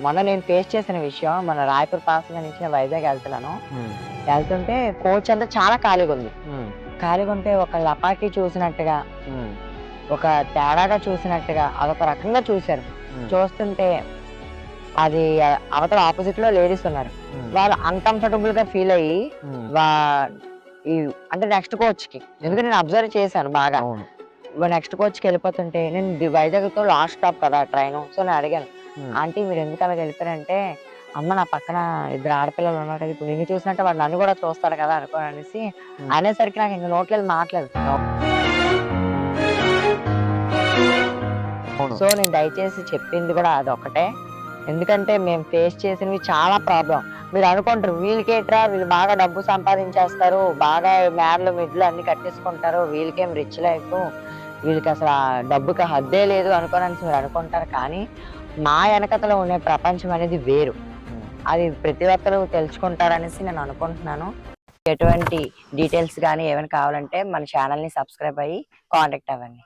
మొన్న నేను ఫేస్ చేసిన విషయం, మన రాయపూర్ పాస్ నుంచి నేను వైజాగ్ వెళ్తున్నాను. వెళ్తుంటే కోచ్ అంతా చాలా ఖాళీగా ఉంది. ఖాళీగా ఉంటే ఒక లపాకి చూసినట్టుగా, ఒక తేడాగా చూసినట్టుగా అదొక రకంగా చూశారు. చూస్తుంటే అది అవతల ఆపోజిట్ లో లేడీస్ ఉన్నారు. వాళ్ళు అన్‌కంఫర్టబుల్ గా ఫీల్ అయ్యి వా ఈ అంటే నెక్స్ట్ కోచ్ కి, ఎందుకంటే నేను అబ్జర్వ్ చేశాను బాగా. నెక్స్ట్ కోచ్ కి వెళ్ళిపోతుంటే నేను వైజాగ్ తో లాస్ట్ స్టాప్ కదా ట్రైన్. సో నేను అడిగాను, ఆంటీ మీరు ఎందుకు అలాగ వెళ్ళిపోయారంటే, అమ్మ నా పక్కన ఇద్దరు ఆడపిల్లలు ఉన్నారు కదా, ఇప్పుడు నిన్ను చూసినట్టే వాడు నన్ను కూడా చూస్తాడు కదా అనుకోని అనేసి అనేసరికి నాకు ఇంక నోట్లేదు మాట్లేదు. సో నేను దయచేసి చెప్పింది కూడా అదొకటే. ఎందుకంటే మేము ఫేస్ చేసినవి చాలా ప్రాబ్లం. మీరు అనుకుంటారు వీళ్ళకేట్రా, వీళ్ళు బాగా డబ్బు సంపాదించేస్తారు, బాగా మేడలు మిడ్లు అన్ని కట్టేసుకుంటారు, వీళ్ళకేం రిచ్ లైఫ్, వీళ్ళకి అసలు ఆ డబ్బుకి హద్దే లేదు అనుకోని మీరు అనుకుంటారు. కానీ మా వెనకతలో ఉండే ప్రపంచం అనేది వేరు. అది ప్రతి ఒక్కరు తెలుసుకుంటారనేసి నేను అనుకుంటున్నాను. ఎటువంటి డీటెయిల్స్ కానీ ఏమైనా కావాలంటే మన ఛానల్ని సబ్స్క్రైబ్ అయ్యి కాంటాక్ట్ అవ్వండి.